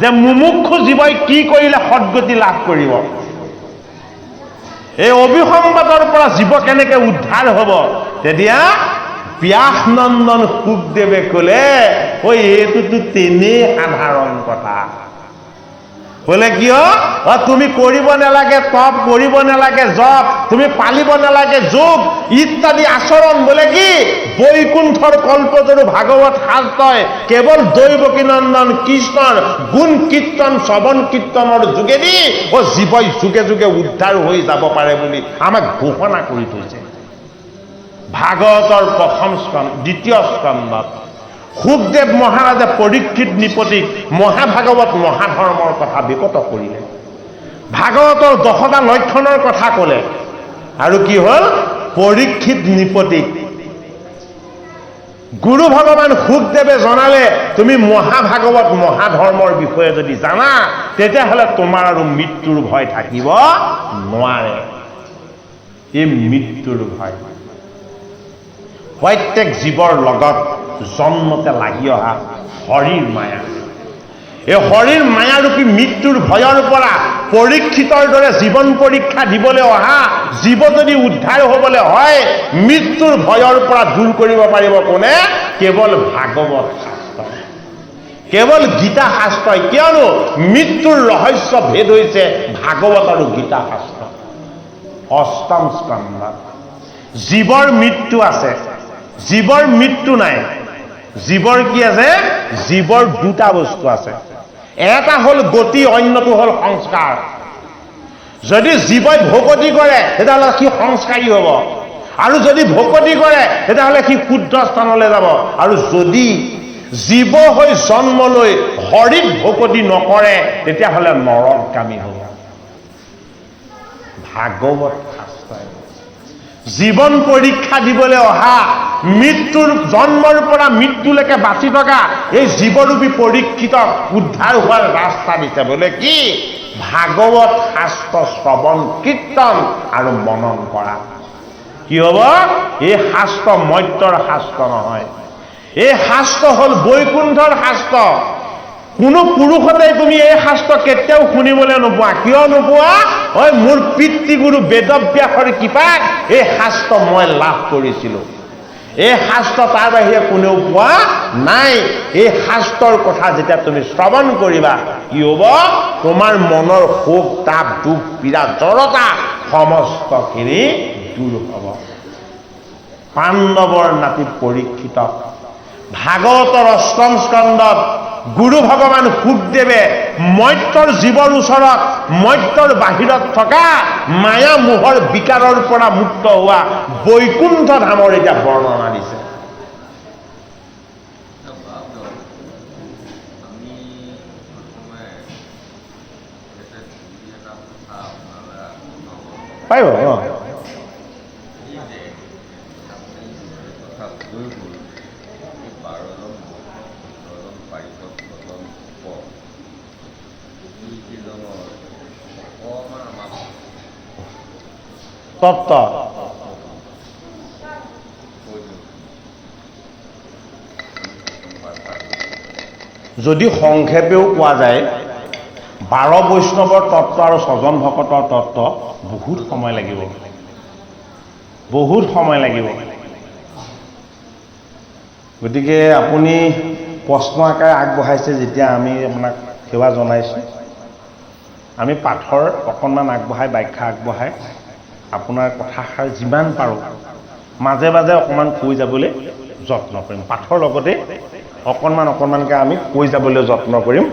যে মুমুক্ষু জীৱই কি কৰিলে সদ্গতি লাভ কৰিব? এই অভিসংবাদৰ পৰা জীৱ কেনেকে উদ্ধাৰ হ'ব? তেতিয়া ব্যাসনন্দন সুখদেৱে ক'লে, ঐ এইটোতো তেনেই সাধাৰণ কথা। বোলে কিয়? তুমি কৰিব নালাগে তপ, কৰিব নালাগে জপ, তুমি পালিব নালাগে যোগ ইত্যাদি আচৰণ। বোলে কি? বৈকুণ্ঠৰ কল্পতৰু ভাগৱত শাস্ত্ৰই কেৱল দৈৱকী নন্দন কৃষ্ণৰ গুণ কীৰ্তন শ্ৰৱণ কীৰ্তনৰ যোগেদি জীৱই যুগে যুগে উদ্ধাৰ হৈ যাব পাৰে বুলি আমাক ঘোষণা কৰি থৈছে। ভাগৱতৰ প্ৰথম স্কন্ধ, দ্বিতীয় স্কন্ধত সুখদেৱ মহাৰাজে পৰীক্ষিত নিপতিক মহাভাগৱত মহাধৰ্মৰ কথা বিকত কৰিলে। ভাগৱতৰ 10টা লক্ষণৰ কথা ক'লে। আৰু কি হ'ল? পৰীক্ষিত নিপতিক গুৰু ভগৱান সুখদেৱে জনালে, তুমি মহাভাগৱত মহাধৰ্মৰ বিষয়ে যদি জানা তেতিয়াহ'লে তোমাৰ আৰু মৃত্যুৰ ভয় থাকিব নোৱাৰে। এই মৃত্যুৰ ভয় প্ৰত্যেক জীৱৰ লগত জন্মতে লাগি অহা হৰিৰ মায়া। এই হৰিৰ মায়াৰূপী মৃত্যুৰ ভয়ৰ পৰা পৰীক্ষিতৰ দৰে জীৱন পৰীক্ষা দিবলৈ অহা জীৱ যদি উদ্ধাৰ হ'বলৈ হয়, মৃত্যুৰ ভয়ৰ পৰা দূৰ কৰিব পাৰিব কোনে? কেৱল ভাগৱত শাস্ত্ৰ, কেৱল গীতা শাস্ত্ৰই। কিয়নো মৃত্যুৰ ৰহস্য ভেদ হৈছে ভাগৱত আৰু গীতা শাস্ত্ৰ। অষ্টম স্কন্ধত জীৱৰ মৃত্যু আছে, জীৱৰ মৃত্যু নাই। জীৱৰ কি আছে? জীৱৰ দুটা বস্তু আছে, এটা হ'ল গতি, অন্যটো হ'ল সংস্কাৰ। যদি জীৱই ভকতি কৰে তেতিয়াহ'লে সি সংস্কাৰী হ'ব, আৰু যদি ভকতি কৰে তেতিয়াহ'লে সি শুদ্ধ স্থানলৈ যাব। আৰু যদি জীৱ হৈ জন্ম লৈ হৰিক ভকতি নকৰে তেতিয়াহ'লে নৰকগামী হ'ব। ভাগৱত শাস্ত্ৰই জীৱন পৰীক্ষা দিবলৈ অহা মৃত্যুৰ জন্মৰ পৰা মৃত্যুলৈকে বাচি থকা এই জীৱৰূপী পৰীক্ষিতক উদ্ধাৰ হোৱাৰ ৰাস্তা দিছে। বোলে কি? ভাগৱত শাস্ত্ৰ শ্ৰৱণ কীৰ্তন আৰু মনন কৰা। কি হ'ব? এই শাস্ত্ৰ মৰ্ত্যৰ শাস্ত্ৰ নহয়, এই শাস্ত্ৰ হ'ল বৈকুণ্ঠৰ শাস্ত্ৰ। কোনো পুৰুষতে তুমি এই শাস্ত্ৰ কেতিয়াও শুনিবলৈ নোপোৱা। কিয় নোপোৱা? মোৰ পিতৃগুৰু বেদব্যাসৰ কৃপাত এই শাস্ত্ৰ মই লাভ কৰিছিলোঁ। এই শাস্ত্ৰ তাৰ বাহিৰে কোনেও পোৱা নাই। এই শাস্ত্ৰৰ কথা যেতিয়া তুমি শ্ৰৱণ কৰিবা কি হ'ব? তোমাৰ মনৰ শোক তাপ দুখ পীড়া জড়তা সমস্তখিনি দূৰ হ'ব। পাণ্ডৱৰ নাতি পৰীক্ষিত ভাগৱতৰ অষ্টম স্কন্ধত গুৰু ভগৱান সুখদেৱে মৰ্ত্যৰ জীৱৰ ওচৰত, মৰ্ত্যৰ বাহিৰত থকা মায়া মোহৰ বিকাৰৰ পৰা মুক্ত হোৱা বৈকুণ্ঠ ধামৰ এতিয়া বৰ্ণনা দিছে। পাৰিব তত্ত্ব যদি সংক্ষেপেও কোৱা যায় 12 বৈষ্ণৱৰ তত্ত্ব আৰু 6 জন ভকতৰ তত্ত্ব বহুত সময় লাগিব, বহুত সময় লাগিব। গতিকে আপুনি প্ৰশ্ন আকাৰে আগবঢ়াইছে যেতিয়া আমি আপোনাক সেৱা জনাইছোঁ। আমি পাঠৰ অকণমান আগবঢ়াই ব্যাখ্যা আগবঢ়াই আপোনাৰ কথাষাৰ যিমান পাৰোঁ মাজে মাজে অকণমান কৈ যাবলৈ যত্ন কৰিম। পাঠৰ লগতে অকণমানকৈ আমি কৈ যাবলৈ যত্ন কৰিম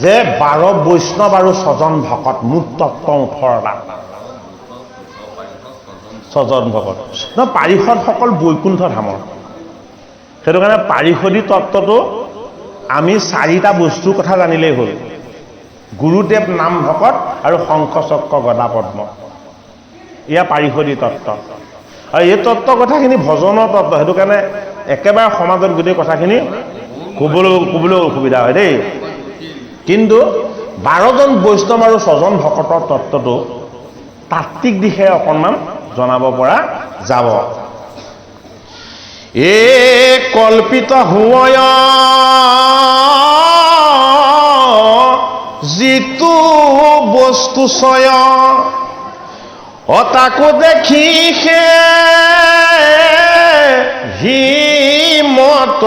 যে 12 বৈষ্ণৱ আৰু 6 জন ভকত, মুঠ তত্ত্ব 18টা। 6 জন ভকত পাৰিষদসকল বৈকুণ্ঠ ধামৰ, সেইটো কাৰণে পাৰিষদী তত্ত্বটো আমি 4টা বস্তুৰ কথা জানিলেই হ'ল। গুৰুদেৱ, নাম ভকত আৰু শংখ চক্ৰ গদা পদ্ম। এয়া পাৰিষদী তত্ত্ব। আৰু এই তত্ত্বৰ কথাখিনি ভজনৰ তত্ত্ব, সেইটো কাৰণে একেবাৰে সমাজত গোটেই কথাখিনি ক'বলৈ অসুবিধা হয় দেই। কিন্তু 12জন বৈষ্ণৱ আৰু 6জন ভকতৰ তত্ত্বটো তাত্ত্বিক দিশে অকণমান জনাব পৰা যাব। এই কল্পিত হোয় যিটো বস্তু চয় তাকো দেখি হিমত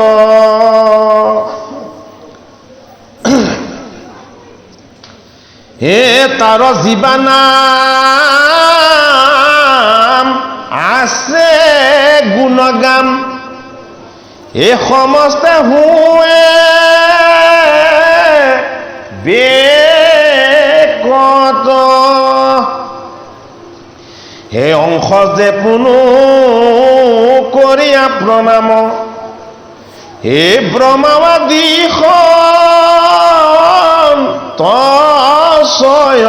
তাৰ জীৱানাম আছে গুণগাম এই সমস্তে হুৱে বেকত হে অংশ যে পুনু কৰিয়া প্ৰণাম হে ব্ৰহ্মাদি তয়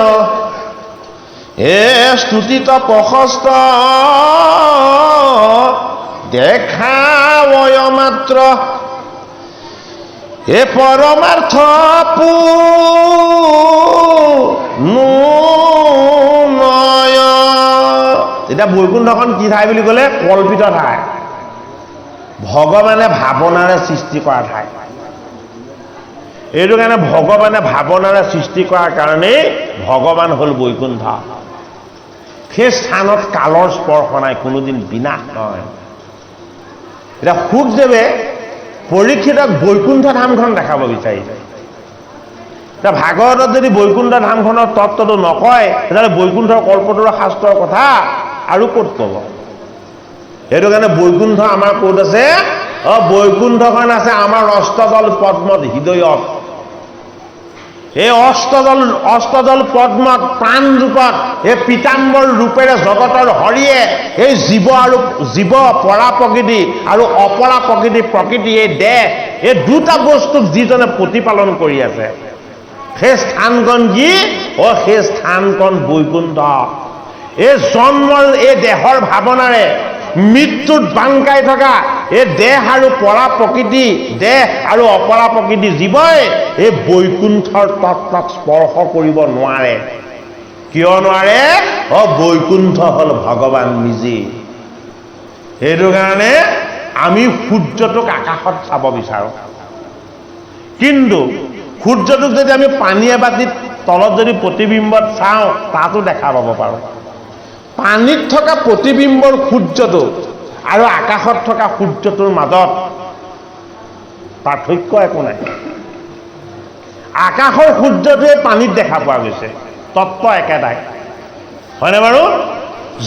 হে স্তুতিত প্ৰশস্ত দেখাৱয় মাত্ৰ হে পৰমাৰ্থ পুনয়। এতিয়া বৈকুণ্ঠখন কি ঠাই বুলি ক'লে? কল্পিত ঠাই, ভগৱানে ভাৱনাৰে সৃষ্টি কৰা ঠাই। এইটো কাৰণে ভগৱানে ভাৱনাৰে সৃষ্টি কৰাৰ কাৰণেই ভগৱান হ'ল বৈকুণ্ঠ। সেই স্থানত কালৰ স্পৰ্শ নাই, কোনোদিন বিনাশ নহয়। এতিয়া শুকদেৱে পৰীক্ষিতক বৈকুণ্ঠ ধামখন দেখাব বিচাৰিছে। এতিয়া ভাগৱতত যদি বৈকুণ্ঠ ধামখনৰ তত্ত্বটো নকয়, তেতিয়াহ'লে বৈকুণ্ঠৰ কল্পতৰু শাস্ত্ৰৰ কথা আৰু ক'ত ক'ব? সেইটো কাৰণে বৈকুণ্ঠ আমাৰ ক'ত আছে? বৈকুণ্ঠখন আছে আমাৰ অষ্টদল পদ্মত হৃদয়ত। এই অষ্টদল পদ্মত প্ৰাণ ৰূপত এই পীতাম্বৰ ৰূপেৰে জগতৰ হৰিয়ে এই জীৱ পৰা প্ৰকৃতি আৰু অপৰা প্ৰকৃতি এই দেহ, এই দুটা বস্তুক যিজনে প্ৰতিপালন কৰি আছে, সেই স্থানকণ কি? সেই স্থানকণ বৈকুণ্ঠ। এই জন্মৰ এই দেহৰ ভাৱনাৰে মৃত্যুত বাংকাই থকা এই দেহ আৰু পৰা প্ৰকৃতি, দেহ আৰু অপৰা প্ৰকৃতি জীৱই এই বৈকুণ্ঠৰ তত্ত্বক স্পৰ্শ কৰিব নোৱাৰে। কিয় নোৱাৰে? বৈকুণ্ঠ হ'ল ভগৱান নিজেই। সেইটো কাৰণে আমি সূৰ্যটোক আকাশত চাব বিচাৰোঁ, কিন্তু সূৰ্যটোক যদি আমি পানী এবাতিত তলত যদি প্ৰতিবিম্বত চাওঁ, তাতো দেখা পাব পাৰোঁ। পানীত থকা প্ৰতিবিম্বৰ সূৰ্যটো আৰু আকাশত থকা সূৰ্যটোৰ মাজত পাৰ্থক্য একো নাই। আকাশৰ সূৰ্যটোৱে পানীত দেখা পোৱা গৈছে, তত্ত্ব একেটাই, হয়নে বাৰু?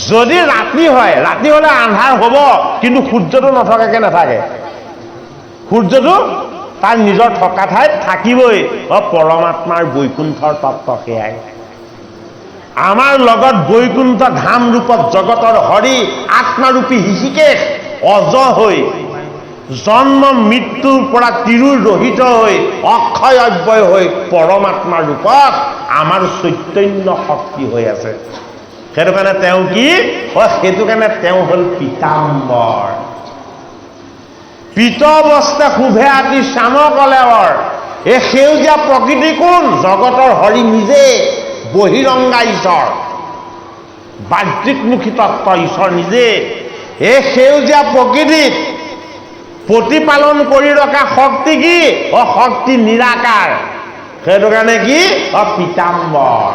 যদি ৰাতি হয়, ৰাতি হ'লে আন্ধাৰ হ'ব, কিন্তু সূৰ্যটো নথকাকৈ নাথাকে। সূৰ্যটো তাৰ নিজৰ থকা ঠাইত থাকিবই। পৰমাত্মাৰ বৈকুণ্ঠৰ তত্ত্ব সেয়াই। আমাৰ লগত বৈকুণ্ঠ ধাম ৰূপত জগতৰ হৰি আত্মাৰূপী হৃষিকেশ অজ হৈ জন্ম মৃত্যুৰ পৰা তিৰুৰ ৰহিত হৈ অক্ষয় অব্যয় হৈ পৰমাত্মাৰ ৰূপত আমাৰ চৈতন্য শক্তি হৈ আছে। সেইটো কাৰণে তেওঁ কি? সেইটো কাৰণে তেওঁ হ'ল পীতাম্বৰ। পীত বস্ত্ৰে শুভে আতি শ্যাম কলেৱৰ। এই সেউজীয়া প্ৰকৃতি কোন? জগতৰ হৰি নিজে, বহিৰংগা ঈশ্বৰ, বাহ্যিকমুখী তত্ত্ব ঈশ্বৰ নিজে। এই সেউজীয়া প্ৰকৃতিত প্ৰতিপালন কৰি ৰখা শক্তি কি? শক্তি নিৰাকাৰ। সেইটো কাৰণে কি? পীতাম্বৰ।